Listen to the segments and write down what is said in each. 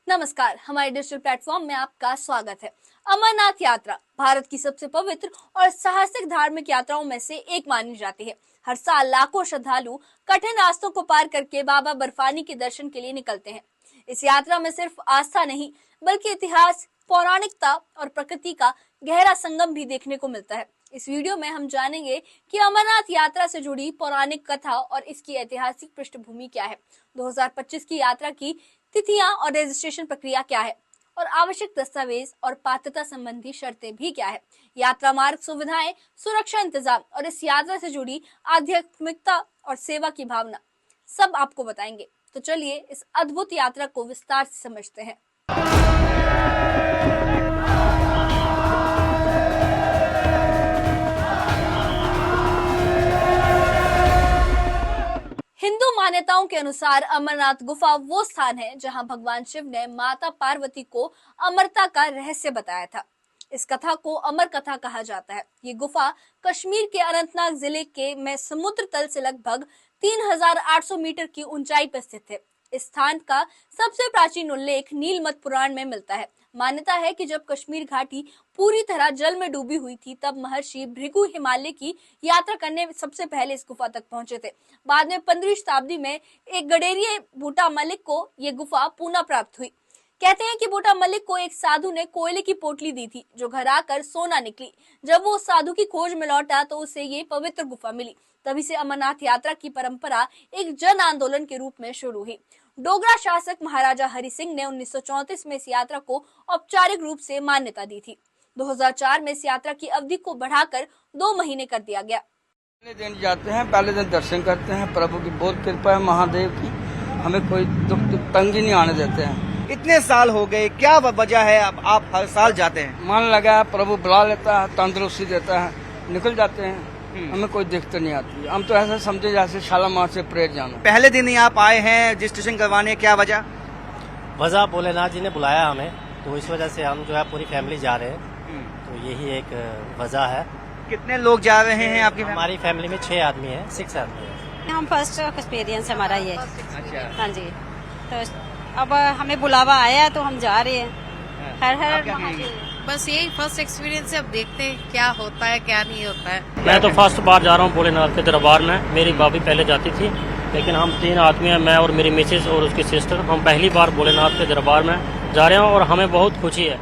नमस्कार, हमारे digital platform में आपका स्वागत है। अमरनाथ यात्रा भारत की सबसे पवित्र और साहसिक धार्मिक यात्राओं में से एक मानी जाती है। हर साल लाखों श्रद्धालु कठिन रास्तों को पार करके बाबा बर्फानी के दर्शन के लिए निकलते हैं। इस यात्रा में सिर्फ आस्था नहीं, बल्कि इतिहास, पौराणिकता और प्रकृति का गहरा संगम भी देखने को मिलता है। इस वीडियो में हम जानेंगे कि अमरनाथ यात्रा से जुड़ी पौराणिक कथा और इसकी ऐतिहासिक पृष्ठभूमि क्या है, 2025 की यात्रा की तिथियां और रजिस्ट्रेशन प्रक्रिया क्या है और आवश्यक दस्तावेज और पात्रता संबंधी शर्तें भी क्या है, यात्रा मार्ग सुविधाएं, सुरक्षा इंतजाम और इस यात्रा से जुड़ी आध्यात्मिकता और सेवा की भावना सब आपको बताएंगे। तो चलिए इस अद्भुत यात्रा को विस्तार से समझते हैं। हिंदू मान्यताओं के अनुसार अमरनाथ गुफा वो स्थान है जहां भगवान शिव ने माता पार्वती को अमरता का रहस्य बताया था। इस कथा को अमर कथा कहा जाता है। ये गुफा कश्मीर के अनंतनाग जिले के में समुद्र तल से लगभग 3800 मीटर की ऊंचाई पर स्थित है। इस स्थान का सबसे प्राचीन उल्लेख नीलमत पुराण में मिलता है। मान्यता है कि जब कश्मीर घाटी पूरी तरह जल में डूबी हुई थी, तब महर्षि भृगु हिमालय की यात्रा करने सबसे पहले इस गुफा तक पहुंचे थे। बाद में 15वीं शताब्दी में एक गडेरिया बूटा मलिक को ये गुफा पुनः प्राप्त हुई। कहते हैं कि बूटा मलिक को एक साधु ने कोयले की पोटली दी थी, जो घर आकर सोना निकली। जब वो साधु की खोज में लौटा तो उसे ये पवित्र गुफा मिली। तभी से अमरनाथ यात्रा की परंपरा एक जन आंदोलन के रूप में शुरू हुई। डोगरा शासक महाराजा हरि सिंह ने 1934 में इस यात्रा को औपचारिक रूप से मान्यता दी थी। 2004 में इस यात्रा की अवधि को बढ़ाकर 2 महीने कर दिया गया। पहले दिन जाते हैं, पहले दिन दर्शन करते हैं। प्रभु की बहुत कृपा है, महादेव की, हमें कोई दुख तंगी नहीं आने देते हैं। इतने साल हो गए, क्या वजह है अब आप हर साल जाते हैं? मन लगा है, प्रभु बुला लेता है, तंदुरुस्ती देता है, निकल जाते हैं। हमें कोई दिक्कत नहीं आती। हम तो ऐसा समझे जैसे शालामार से प्रेर जाना। पहले दिन ही आप आए हैं रजिस्ट्रेशन करवाने, क्या वजह? भोलेनाथ जी ने बुलाया हमें, तो इस वजह से हम जो है पूरी फैमिली जा रहे हैं। तो यही एक वजह है। कितने लोग जा रहे हैं आपकी? हमारी फैमिली में 6 आदमी है, 6 आदमी है। हम फर्स्ट एक्सपीरियंस हमारा ये। अच्छा। हाँ जी, तो अब हमें बुलावा आया है तो हम जा रहे हैं। हर हर बस यही फर्स्ट एक्सपीरियंस है। अब देखते हैं क्या होता है क्या नहीं होता है। मैं तो फर्स्ट बार जा रहा हूँ भोलेनाथ के दरबार में। मेरी भाभी पहले जाती थी, लेकिन हम 3 आदमी हैं, मैं और मेरी मिसेज और उसकी सिस्टर। हम पहली बार भोलेनाथ के दरबार में जा रहे हैं और हमें बहुत खुशी है।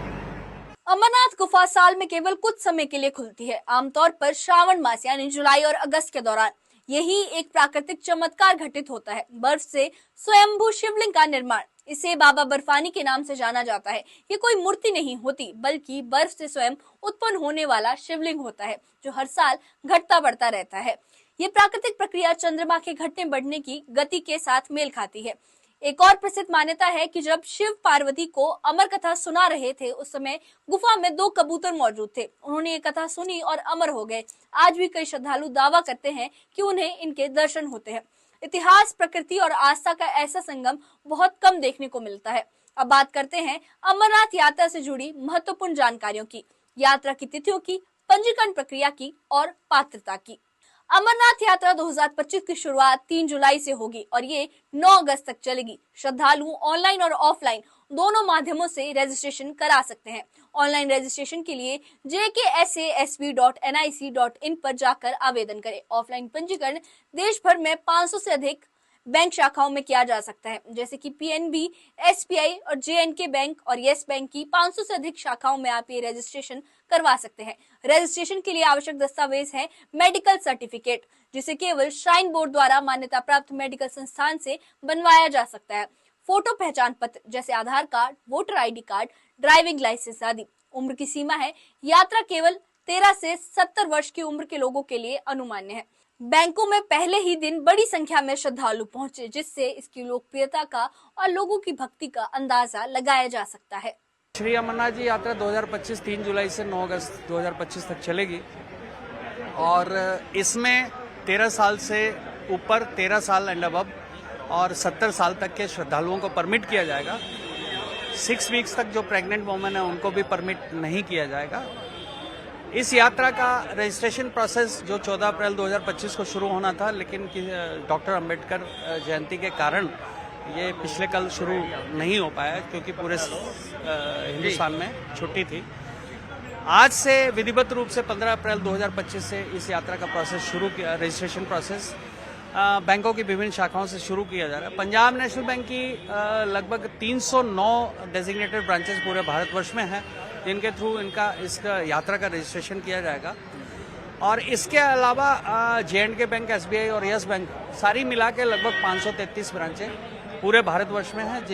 अमरनाथ गुफा साल में केवल कुछ समय के लिए खुलती है, आमतौर पर श्रावण मास यानी जुलाई और अगस्त के दौरान। यही एक प्राकृतिक चमत्कार घटित होता है, बर्फ से स्वयंभू शिवलिंग का निर्माण। इसे बाबा बर्फानी के नाम से जाना जाता है। ये कोई मूर्ति नहीं होती, बल्कि बर्फ से स्वयं उत्पन्न होने वाला शिवलिंग होता है, जो हर साल घटता बढ़ता रहता है। ये प्राकृतिक प्रक्रिया चंद्रमा के घटने बढ़ने की गति के साथ मेल खाती है। एक और प्रसिद्ध मान्यता है कि जब शिव पार्वती को अमर कथा सुना रहे थे, उस समय गुफा में 2 कबूतर मौजूद थे। उन्होंने ये कथा सुनी और अमर हो गए। आज भी कई श्रद्धालु दावा करते हैं कि उन्हें इनके दर्शन होते हैं। इतिहास, प्रकृति और आस्था का ऐसा संगम बहुत कम देखने को मिलता है। अब बात करते हैं अमरनाथ यात्रा से जुड़ी महत्वपूर्ण जानकारियों की, यात्रा की तिथियों की, पंजीकरण प्रक्रिया की और पात्रता की। अमरनाथ यात्रा 2025 की शुरुआत 3 जुलाई से होगी और ये 9 अगस्त तक चलेगी। श्रद्धालु ऑनलाइन और ऑफलाइन दोनों माध्यमों से रजिस्ट्रेशन करा सकते हैं। ऑनलाइन रजिस्ट्रेशन के लिए jksasv.nic.in पर जाकर आवेदन करें। ऑफलाइन पंजीकरण देश भर में 500 से अधिक बैंक शाखाओं में किया जा सकता है, जैसे कि पीएनबी, एसबीआई और जेएनके बैंक और येस बैंक की 500 से अधिक शाखाओं में आप ये रजिस्ट्रेशन करवा सकते हैं। रजिस्ट्रेशन के लिए आवश्यक दस्तावेज है मेडिकल सर्टिफिकेट, जिसे केवल श्राइन बोर्ड द्वारा मान्यता प्राप्त मेडिकल संस्थान से बनवाया जा सकता है। फोटो पहचान पत्र जैसे Aadhaar card, voter ID card, driving licence आदि। उम्र की सीमा है, यात्रा केवल 13 से 70 वर्ष की उम्र के लोगों के लिए अनुमान्य है। बैंकों में पहले ही दिन बड़ी संख्या में श्रद्धालु पहुंचे, जिससे इसकी लोकप्रियता का और लोगों की भक्ति का अंदाजा लगाया जा सकता है। श्री अमरनाथ जी यात्रा 2025 3 जुलाई से 9 अगस्त 2025 तक चलेगी और इसमें 13 साल से ऊपर, 13 साल एंड अबव और 70 साल तक के श्रद्धालुओं को परमिट किया जाएगा। 6 वीक्स तक जो प्रेग्नेंट वोमेन है उनको भी परमिट नहीं किया जाएगा। इस यात्रा का रजिस्ट्रेशन प्रोसेस जो 14 अप्रैल 2025 को शुरू होना था, लेकिन डॉक्टर अंबेडकर जयंती के कारण ये पिछले कल शुरू नहीं हो पाया क्योंकि पूरे हिंदुस्तान में छुट्टी थी। आज से विधिवत रूप से 15 अप्रैल 2025 से इस यात्रा का प्रोसेस शुरू किया, रजिस्ट्रेशन प्रोसेस बैंकों की विभिन्न शाखाओं से शुरू किया जा रहा है। पंजाब नेशनल बैंक की लगभग 309 डेजिग्नेटेड ब्रांचेस पूरे भारतवर्ष में हैं, जिनके थ्रू इसका यात्रा का रजिस्ट्रेशन किया जाएगा। और इसके अलावा J&K बैंक, SBI और यस बैंक सारी मिला के लगभग 533 ब्रांचें पूरे भारतवर्ष में हैं,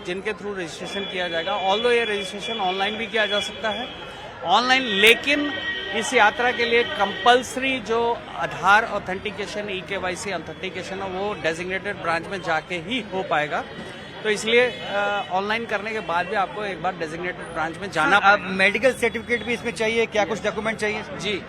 जिनके थ्रू रजिस्ट्रेशन किया जाएगा। ऑल्दो ये रजिस्ट्रेशन ऑनलाइन भी किया जा सकता है ऑनलाइन, लेकिन इस यात्रा के लिए कंपलसरी जो आधार ऑथेंटिकेशन, eKYC ऑथेंटिकेशन है वो डेजिग्नेटेड ब्रांच में जाके ही हो पाएगा। तो इसलिए ऑनलाइन करने के बाद भी आपको एक बार डेजिग्नेटेड ब्रांच में जाना अब मेडिकल सर्टिफिकेट भी इसमें चाहिए, क्या कुछ डॉक्यूमेंट चाहिए? जी,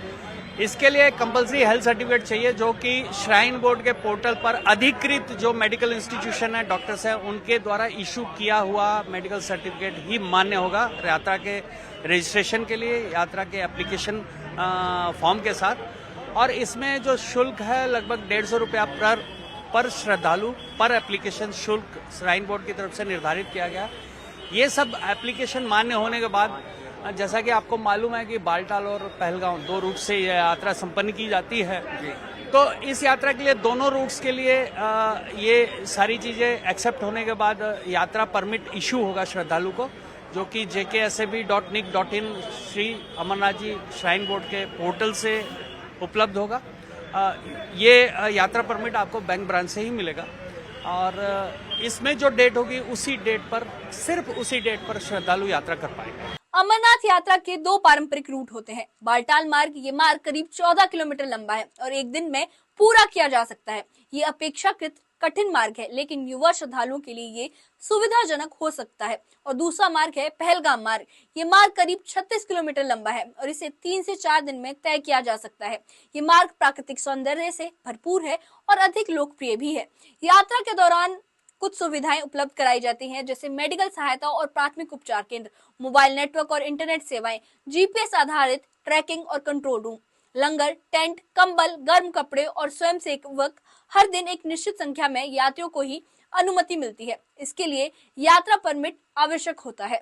इसके लिए कंपलसरी हेल्थ सर्टिफिकेट चाहिए, जो कि श्राइन बोर्ड के पोर्टल पर अधिकृत जो मेडिकल इंस्टीट्यूशन है, डॉक्टर्स हैं, उनके द्वारा इशू किया हुआ मेडिकल सर्टिफिकेट ही मान्य होगा यात्रा के रजिस्ट्रेशन के लिए, यात्रा के एप्लीकेशन फॉर्म के साथ। और इसमें जो शुल्क है लगभग 150 रुपया पर श्रद्धालु पर एप्लीकेशन शुल्क श्राइन बोर्ड की तरफ से निर्धारित किया गया। ये सब एप्लीकेशन मान्य होने के बाद, जैसा कि आपको मालूम है कि बालटाल और पहलगांव 2 रूट से यह यात्रा संपन्न की जाती है, तो इस यात्रा के लिए दोनों रूट्स के लिए ये सारी चीजें एक्सेप्ट होने के बाद यात्रा परमिट इशू होगा श्रद्धालु को, जो कि jksab.nic.in Shri Amarnath ji shrine board के पोर्टल से उपलब्ध होगा। ये यात्रा परमिट आपको बैंक ब्रांच से ही मिलेगा और इसमें जो डेट होगी उसी डेट पर, सिर्फ उसी डेट पर श्रद्धालु यात्रा कर पाएंगे। अमरनाथ यात्रा के 2 पारंपरिक रूट होते हैं। बालटाल मार्ग, ये मार्ग करीब 14 किलोमीटर लंबा है और एक दिन में पूरा किया जा सकता है। ये अपेक्षाकृत कठिन मार्ग है, लेकिन युवा श्रद्धालुओं के लिए ये सुविधाजनक हो सकता है। और दूसरा मार्ग है पहलगाम मार्ग। ये मार्ग करीब 36 किलोमीटर लंबा है और इसे 3 से 4 दिन में तय किया जा सकता है। ये मार्ग प्राकृतिक सौंदर्य से भरपूर है और अधिक लोकप्रिय भी है। यात्रा के दौरान कुछ सुविधाएं उपलब्ध कराई जाती हैं, जैसे मेडिकल सहायता और प्राथमिक उपचार केंद्र, मोबाइल नेटवर्क और इंटरनेट सेवाएं, GPS आधारित ट्रैकिंग और कंट्रोल रूम, लंगर, टेंट, कंबल, गर्म कपड़े और स्वयंसेवक। हर दिन एक निश्चित संख्या में यात्रियों को ही अनुमति मिलती है। इसके लिए यात्रा परमिट आवश्यक होता है।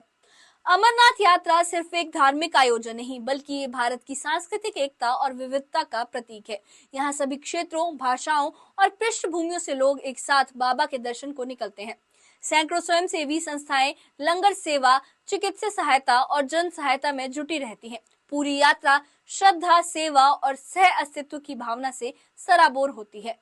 अमरनाथ यात्रा सिर्फ एक धार्मिक आयोजन नहीं, बल्कि ये भारत की सांस्कृतिक एकता और विविधता का प्रतीक है। यहाँ सभी क्षेत्रों, भाषाओं और पृष्ठभूमियों से लोग एक साथ बाबा के दर्शन को निकलते हैं। सैकड़ों स्वयंसेवी संस्थाएं लंगर सेवा, चिकित्सा सहायता और जन सहायता में जुटी रहती हैं। पूरी यात्रा श्रद्धा, सेवा और सह अस्तित्व की भावना से सराबोर होती है।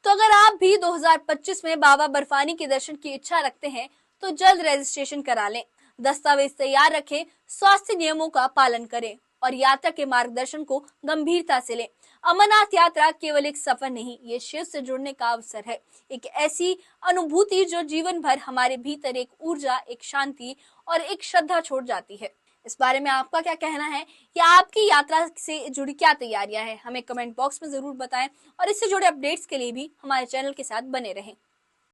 तो अगर आप भी 2025 में बाबा बर्फानी के दर्शन की इच्छा रखते हैं तो जल्द रजिस्ट्रेशन करा लें, दस्तावेज तैयार रखें, स्वास्थ्य नियमों का पालन करें और यात्रा के मार्गदर्शन को गंभीरता से लें। अमरनाथ यात्रा केवल एक सफर नहीं, ये शिव से जुड़ने का अवसर है। एक ऐसी अनुभूति जो जीवन भर हमारे भीतर एक ऊर्जा, एक शांति और एक श्रद्धा छोड़ जाती है। इस बारे में आपका क्या कहना है या आपकी यात्रा से जुड़ी क्या तैयारियां हैं, हमें कमेंट बॉक्स में जरूर बताएं और इससे जुड़े अपडेट्स के लिए भी हमारे चैनल के साथ बने रहें।